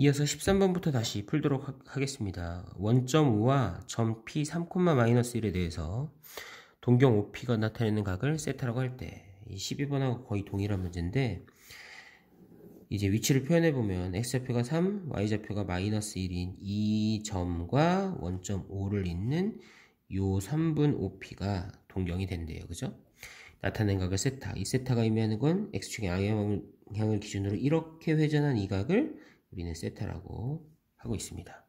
이어서 13번부터 다시 풀도록 하겠습니다. 원점 O와 점 P 3,-1에 대해서 동경 OP가 나타내는 각을 세타라고 할 때 이 12번하고 거의 동일한 문제인데 이제 위치를 표현해보면 x좌표가 3, y좌표가 -1인 이 점과 원점 O를 잇는 요 3분 OP가 동경이 된대요. 그죠? 나타낸 각을 세타. 이 세타가 의미하는 건 x축의 방향을 기준으로 이렇게 회전한 이 각을 우리는 세타라고 하고 있습니다.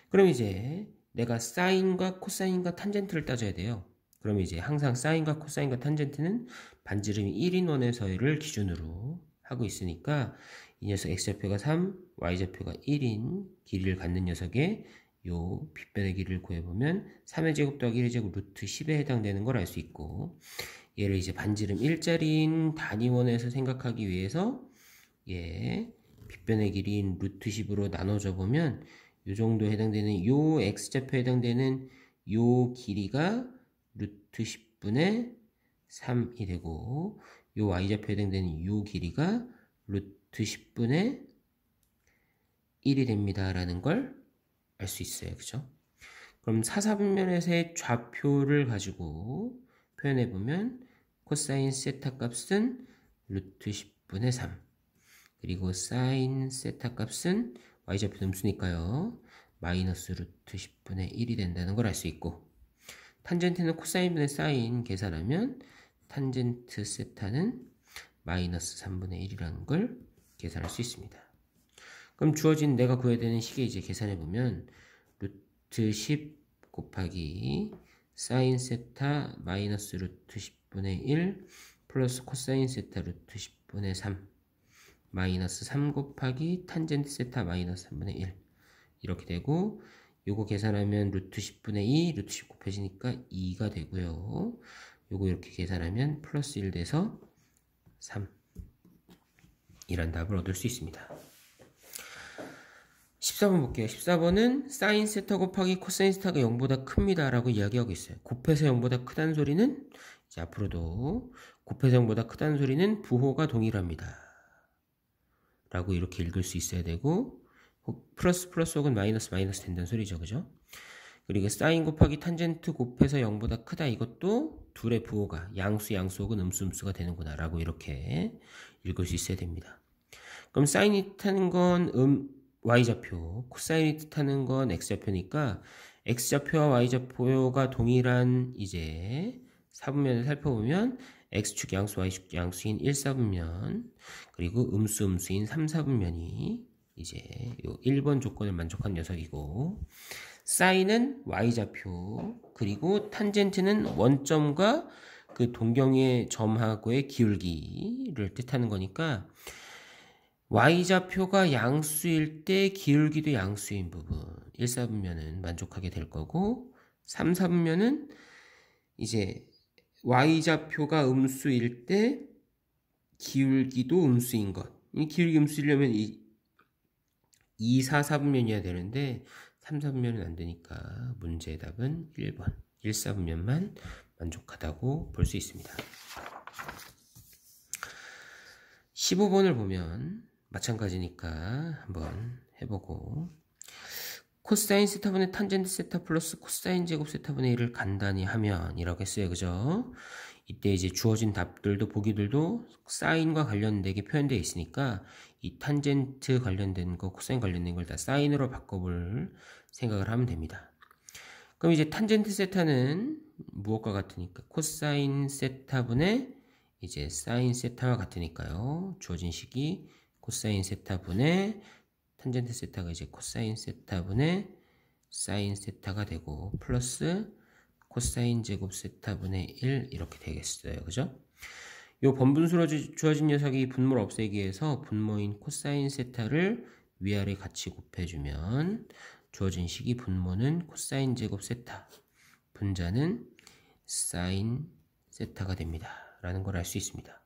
그럼 이제 내가 사인과 코사인과 탄젠트를 따져야 돼요. 그럼 이제 항상 사인과 코사인과 탄젠트는 반지름이 1인 원에서를 기준으로 하고 있으니까 이 녀석 x좌표가 3, y좌표가 1인 길이를 갖는 녀석의 요 빗변의 길이를 구해보면 3의 제곱 더하기 1의 제곱 루트 10에 해당되는 걸 알 수 있고, 얘를 이제 반지름 1짜리인 단위원에서 생각하기 위해서 빗변의 길이인 루트 10으로 나눠줘 보면 요 정도 해당되는 요 x좌표에 해당되는 요 길이가 루트 10분의 3이 되고, 요 y좌표에 해당되는 요 길이가 루트 10분의 1이 됩니다 라는 걸 알 수 있어요. 그죠? 그럼 사사분면에서의 좌표를 가지고 표현해보면 코사인 세타 값은 루트 10분의 3, 그리고 사인 세타 값은 y좌표 음수니까요 마이너스 루트 10분의 1이 된다는 걸 알 수 있고, 탄젠트는 코사인 분의 사인 계산하면 탄젠트 세타는 마이너스 3분의 1이라는 걸 계산할 수 있습니다. 그럼 주어진 내가 구해야 되는 식에 이제 계산해보면 루트 10 곱하기 사인 세타 마이너스 루트 10분의 1 플러스 코사인 세타 루트 10분의 3 마이너스 3 곱하기 탄젠트 세타 마이너스 3분의 1 이렇게 되고, 요거 계산하면 루트 10분의 2 루트 10 곱해지니까 2가 되고요. 요거 이렇게 계산하면 플러스 1 돼서 3 이란 답을 얻을 수 있습니다. 14번 볼게요. 14번은 사인 세타 곱하기 코사인 세타가 0보다 큽니다 라고 이야기하고 있어요. 곱해서 0보다 크다는 소리는 이제 앞으로도 곱해서 0보다 크다는 소리는 부호가 동일합니다 라고 이렇게 읽을 수 있어야 되고, 플러스 플러스 혹은 마이너스 마이너스 된다는 소리죠. 그죠? 그리고 사인 곱하기 탄젠트 곱해서 0보다 크다, 이것도 둘의 부호가 양수 양수 혹은 음수 음수가 되는구나 라고 이렇게 읽을 수 있어야 됩니다. 그럼 사인이 뜻하는 건 y좌표, 코사인이 뜻하는 건 x좌표니까 x좌표와 y좌표가 동일한 이제 사분면을 살펴보면 x축 양수 y축 양수인 1사분면 그리고 음수 음수인 3사분면이 이제 요 1번 조건을 만족한 녀석이고, 사인은 y좌표 그리고 탄젠트는 원점과 그 동경의 점하고의 기울기를 뜻하는 거니까 y좌표가 양수일 때 기울기도 양수인 부분 1사분면은 만족하게 될 거고, 3사분면은 이제 y좌표가 음수일 때 기울기도 음수인 것, 이 기울기 음수이려면 2, 4, 4분면이어야 되는데 3, 4분면은 안 되니까 문제의 답은 1번 1사분면만 만족하다고 볼 수 있습니다. 15번을 보면 마찬가지니까 한번 해보고, 코사인 세타분의 탄젠트 세타 플러스 코사인 제곱 세타분의 1을 간단히 하면 이라고 했어요. 그죠? 이때 이제 주어진 답들도 보기들도 사인과 관련되게 표현되어 있으니까 이 탄젠트 관련된 거, 코사인 관련된 걸 다 사인으로 바꿔볼 생각을 하면 됩니다. 그럼 이제 탄젠트 세타는 무엇과 같으니까 코사인 세타분의 이제 사인 세타와 같으니까요. 주어진 식이 코사인 세타분의 탄젠트 세타가 이제 코사인 세타분의 사인 세타가 되고, 플러스 코사인 제곱 세타분의 1 이렇게 되겠어요. 그죠? 요 번분수로 주어진 녀석이 분모를 없애기 위해서 분모인 코사인 세타를 위아래 같이 곱해주면 주어진 식이 분모는 코사인 제곱 세타, 분자는 사인 세타가 됩니다 라는 걸 알 수 있습니다.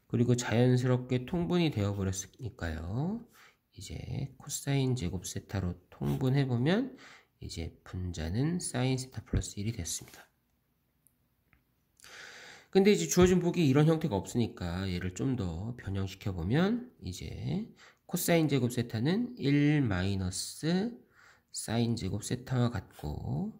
그리고 자연스럽게 통분이 되어 버렸으니까요, 이제 코사인 제곱 세타로 통분해보면 이제 분자는 사인 세타 플러스 1이 됐습니다. 근데 이제 주어진 보기에 이런 형태가 없으니까 얘를 좀 더 변형시켜보면 이제 코사인 제곱 세타는 1 마이너스 사인 제곱 세타와 같고,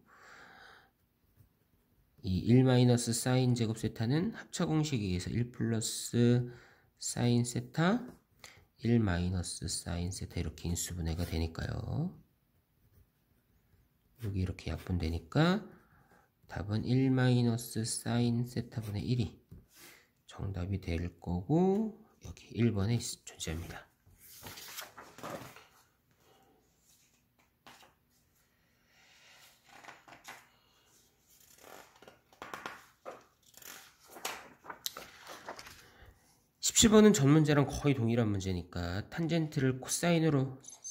이 1 마이너스 사인 제곱 세타는 합차 공식에 의해서 1 플러스 사인 세타, 1 마이너스 사인 세타 이렇게 인수분해가 되니까요. 여기 이렇게 약분되니까 답은 1 마이너스 사인 세타분의 1이 정답이 될 거고, 여기 1번에 존재합니다. 17번은 전 문제랑 거의 동일한 문제니까 탄젠트를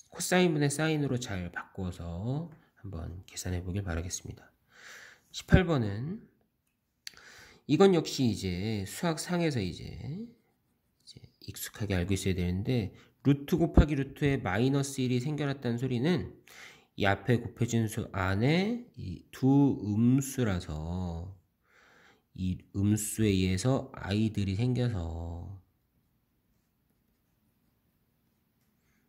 코사인분의 사인으로 잘 바꿔서 한번 계산해 보길 바라겠습니다. 18번은 이건 역시 이제 수학상에서 이제 익숙하게 알고 있어야 되는데, 루트 곱하기 루트에 마이너스 1이 생겨났다는 소리는 이 앞에 곱해진 수 안에 이 두 음수라서 이 음수에 의해서 i들이 생겨서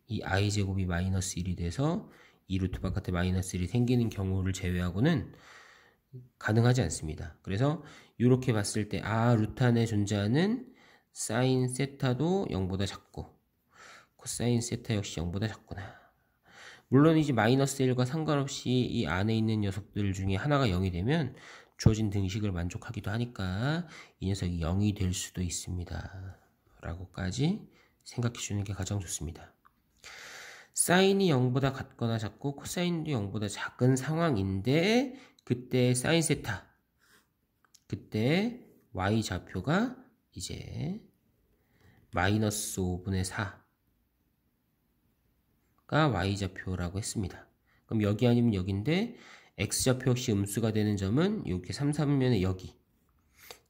이 i제곱이 마이너스 1이 돼서 이 루트 바깥에 마이너스 1이 생기는 경우를 제외하고는 가능하지 않습니다. 그래서 이렇게 봤을 때 루트 안에 존재하는 사인 세타도 0보다 작고 코사인 세타 역시 0보다 작구나. 물론 이제 마이너스 1과 상관없이 이 안에 있는 녀석들 중에 하나가 0이 되면 주어진 등식을 만족하기도 하니까 이 녀석이 0이 될 수도 있습니다. 라고까지 생각해 주는 게 가장 좋습니다. 사인이 0보다 같거나 작고 코사인도 0보다 작은 상황인데, 그때 사인 세타, 그때 y 좌표가 이제 마이너스 5분의 4가 y 좌표라고 했습니다. 그럼 여기 아니면 여기인데 x 좌표 역시 음수가 되는 점은 이렇게 3, 4분면의 여기,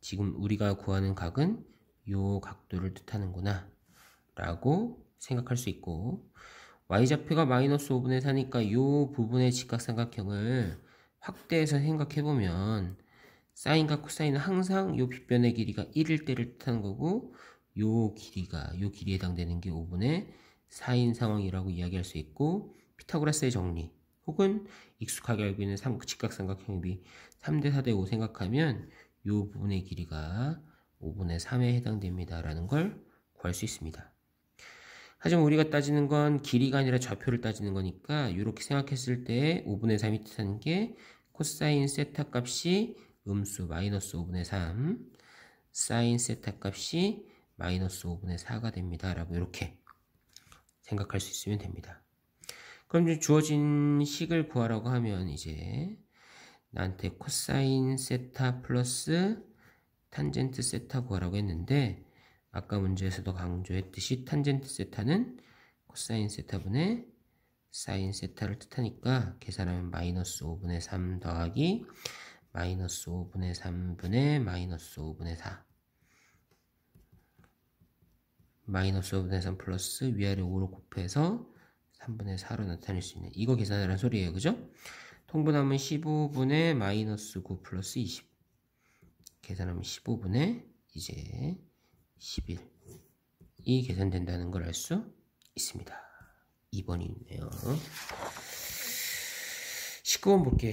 지금 우리가 구하는 각은 요 각도를 뜻하는구나 라고 생각할 수 있고, y좌표가 마이너스 5분의 4니까 이 부분의 직각삼각형을 확대해서 생각해보면 사인과 코사인은 항상 이 빗변의 길이가 1일 때를 뜻하는 거고, 이 길이에 해당되는 게 5분의 4인 상황이라고 이야기할 수 있고, 피타고라스의 정리 혹은 익숙하게 알고 있는 직각삼각형이 3대 4대 5 생각하면 이 부분의 길이가 5분의 3에 해당됩니다 라는 걸 구할 수 있습니다. 하지만 우리가 따지는 건 길이가 아니라 좌표를 따지는 거니까 이렇게 생각했을 때 5분의 3이 뜻하는 게 코사인 세타 값이 음수 마이너스 5분의 3, 사인 세타 값이 마이너스 5분의 4가 됩니다 라고 이렇게 생각할 수 있으면 됩니다. 그럼 이제 주어진 식을 구하라고 하면 이제 나한테 코사인 세타 플러스 탄젠트 세타 구하라고 했는데, 아까 문제에서도 강조했듯이 탄젠트 세타는 코사인 세타분의 사인 세타를 뜻하니까 계산하면 마이너스 5분의 3 더하기 마이너스 5분의 3분의 마이너스 5분의 4, 마이너스 5분의 3 플러스 위아래 5로 곱해서 3분의 4로 나타낼 수 있는 이거 계산하라는 소리예요. 그죠? 통분하면 15분의 마이너스 9 플러스 20, 계산하면 15분의 이제 11이 계산된다는 걸 알 수 있습니다. 2번이 있네요. 19번 볼게요.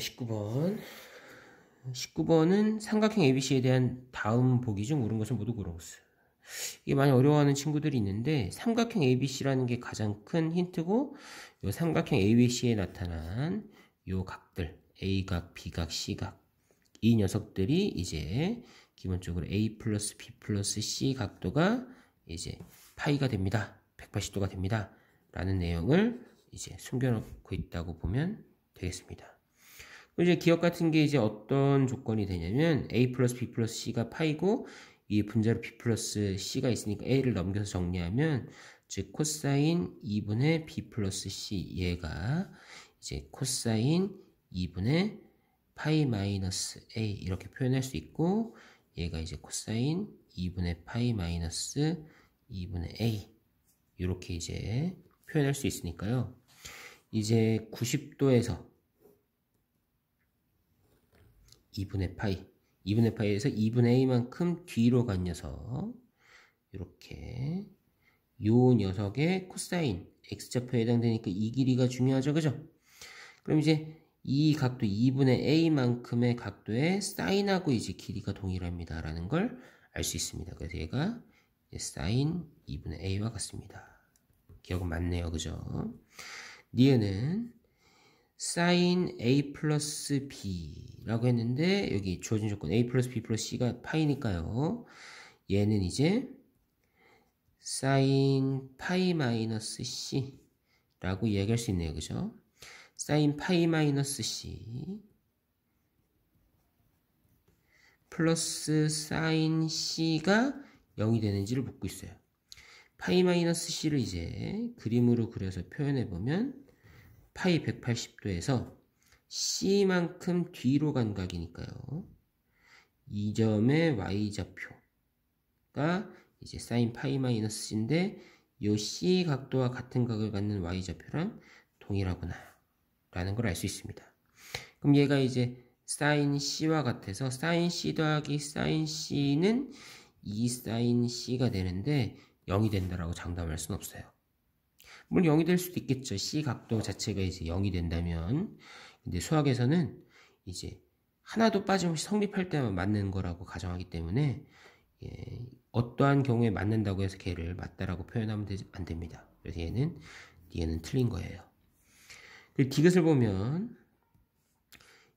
19번은 삼각형 ABC에 대한 다음 보기 중 옳은 것을 모두 고르세요. 이게 많이 어려워하는 친구들이 있는데, 삼각형 ABC라는 게 가장 큰 힌트고, 이 삼각형 ABC에 나타난 이 각들 A각, B각, C각, 이 녀석들이 이제 기본적으로 A 플러스 B 플러스 C 각도가 이제 파이가 됩니다. 180도가 됩니다. 라는 내용을 이제 숨겨놓고 있다고 보면 되겠습니다. 이제 기억 같은 게 이제 어떤 조건이 되냐면 A 플러스 B 플러스 C가 파이고, 이 분자로 B 플러스 C가 있으니까 A를 넘겨서 정리하면 즉 코사인 2분의 B 플러스 C, 얘가 이제 코사인 2분의 파이 마이너스 A 이렇게 표현할 수 있고, 얘가 이제 코사인 2분의 파이 마이너스 2분의 A 이렇게 이제 표현할 수 있으니까요. 이제 90도에서 2분의 파이에서 2분의 A만큼 뒤로 간 녀석, 이렇게 요 녀석의 코사인 x좌표에 해당되니까 이 길이가 중요하죠. 그죠? 그럼 이제 이 각도 2분의 a만큼의 각도의 사인하고 이제 길이가 동일합니다 라는 걸 알 수 있습니다. 그래서 얘가 사인 2분의 a와 같습니다. 기억은 맞네요. 그죠? 니은은 사인 a 플러스 b라고 했는데 여기 주어진 조건 a 플러스 b 플러스 c가 파이니까요. 얘는 이제 사인 파이 마이너스 c라고 이야기할 수 있네요. 그죠? 사인 파이 마이너스 c 플러스 사인 c가 0이 되는지를 묻고 있어요. 파이 마이너스 c를 이제 그림으로 그려서 표현해보면 파이 180도에서 c만큼 뒤로 간 각이니까요. 이 점의 y좌표가 이제 사인 파이 마이너스 c인데 요 c 각도와 같은 각을 갖는 y좌표랑 동일하구나 라는 걸 알 수 있습니다. 그럼 얘가 이제 사인 c와 같아서 사인 c 더하기 사인 c는 2 사인 c가 되는데 0이 된다라고 장담할 수는 없어요. 물론 0이 될 수도 있겠죠. c 각도 자체가 이제 0이 된다면. 근데 수학에서는 이제 하나도 빠짐없이 성립할 때만 맞는 거라고 가정하기 때문에 어떠한 경우에 맞는다고 해서 걔를 맞다라고 표현하면 안 됩니다. 그래서 얘는 틀린 거예요. 그리고 디귿을 보면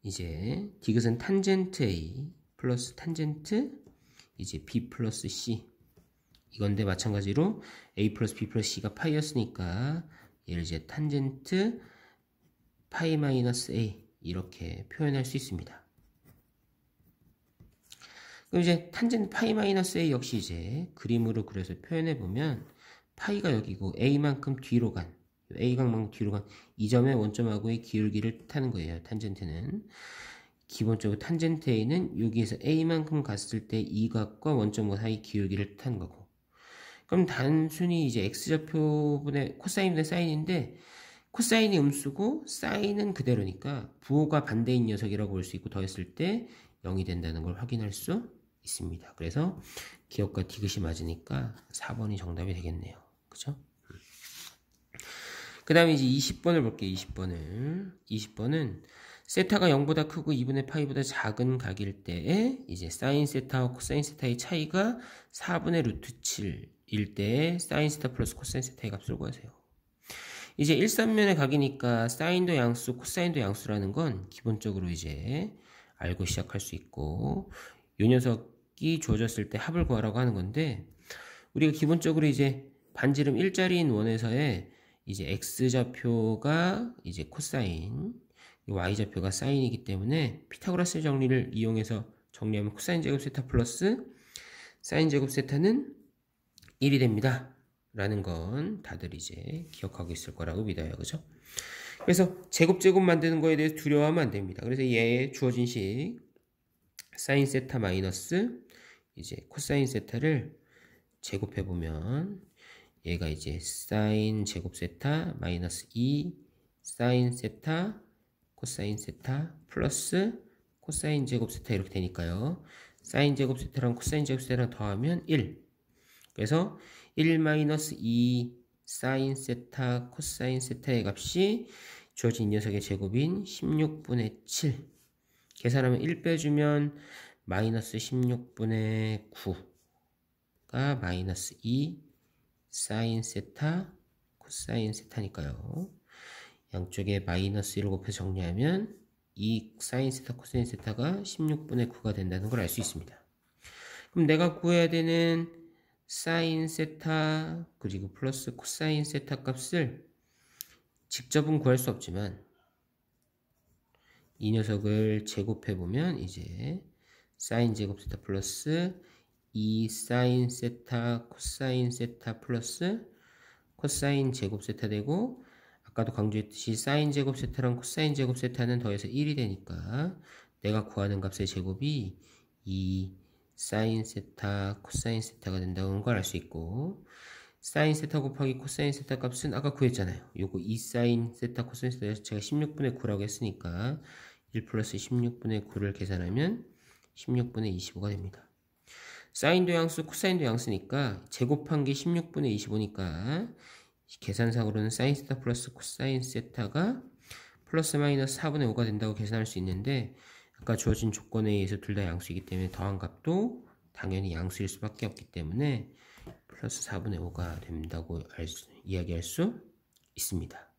이제 디귿은 탄젠트 A 플러스 탄젠트 이제 B 플러스 C 이건데 마찬가지로 A 플러스 B 플러스 C가 파이였으니까 얘를 이제 탄젠트 파이 마이너스 A 이렇게 표현할 수 있습니다. 그럼 이제 탄젠트 파이 마이너스 A 역시 이제 그림으로 그려서 표현해 보면 파이가 여기고 A만큼 뒤로 간 A각만큼 뒤로 간 이 점의 원점하고의 기울기를 뜻하는 거예요. 탄젠트는 기본적으로 탄젠트 A는 여기에서 A만큼 갔을 때 이 각과 원점 사이 기울기를 뜻하는 거고 그럼 단순히 이제 x좌표분의 코사인분의 사인인데 코사인이 음수고 사인은 그대로니까 부호가 반대인 녀석이라고 볼 수 있고 더했을 때 0이 된다는 걸 확인할 수 있습니다. 그래서 기억과 디귿이 맞으니까 4번이 정답이 되겠네요. 그죠? 그 다음에 이제 20번을 볼게요. 20번은 세타가 0보다 크고 2분의 파이보다 작은 각일 때에 이제 사인 세타와 코사인 세타의 차이가 4분의 루트 7일 때에 사인 세타 플러스 코사인 세타의 값을 구하세요. 이제 일삼면의 각이니까 사인도 양수, 코사인도 양수라는 건 기본적으로 이제 알고 시작할 수 있고 요 녀석이 주어졌을 때 합을 구하라고 하는 건데 우리가 기본적으로 이제 반지름 일자리인 원에서의 이제 x좌표가 이제 코사인, y좌표가 사인이기 때문에 피타고라스 정리를 이용해서 정리하면 코사인 제곱 세타 플러스 사인 제곱 세타는 1이 됩니다. 라는 건 다들 이제 기억하고 있을 거라고 믿어요. 그죠? 그래서 제곱 만드는 거에 대해서 두려워하면 안 됩니다. 그래서 얘의 주어진 식 사인 세타 마이너스 이제 코사인 세타를 제곱해 보면 얘가 이제 사인 제곱 세타 마이너스 2 사인 세타 코사인 세타 플러스 코사인 제곱 세타 이렇게 되니까요. 사인 제곱 세타랑 코사인 제곱 세타랑 더하면 1. 그래서 1 마이너스 2 사인 세타 코사인 세타의 값이 주어진 녀석의 제곱인 16분의 7. 계산하면 1 빼주면 마이너스 16분의 9가 마이너스 2 사인 세타 코사인 세타니까요. 양쪽에 마이너스 1을 곱해서 정리하면 이 사인 세타 코사인 세타가 16분의 9가 된다는 걸 알 수 있습니다. 그럼 내가 구해야 되는 사인 세타 그리고 플러스 코사인 세타 값을 직접은 구할 수 없지만 이 녀석을 제곱해보면 이제 사인 제곱 세타 플러스 2 사인 세타 코사인 세타 플러스 코사인 제곱 세타 되고 아까도 강조했듯이 사인 제곱 세타랑 코사인 제곱 세타는 더해서 1이 되니까 내가 구하는 값의 제곱이 2 사인 세타 코사인 세타가 된다는 걸 알 수 있고 사인 세타 곱하기 코사인 세타 값은 아까 구했잖아요. 요거 2 사인 세타 코사인 세타에서 제가 16분의 9라고 했으니까 1 플러스 16분의 9를 계산하면 16분의 25가 됩니다. 사인도 양수, 코사인도 양수니까 제곱한 게 16분의 25니까 계산상으로는 사인 세타 플러스 코사인 세타가 플러스 마이너스 4분의 5가 된다고 계산할 수 있는데 아까 주어진 조건에 의해서 둘 다 양수이기 때문에 더한 값도 당연히 양수일 수밖에 없기 때문에 플러스 4분의 5가 된다고 이야기할 수 있습니다.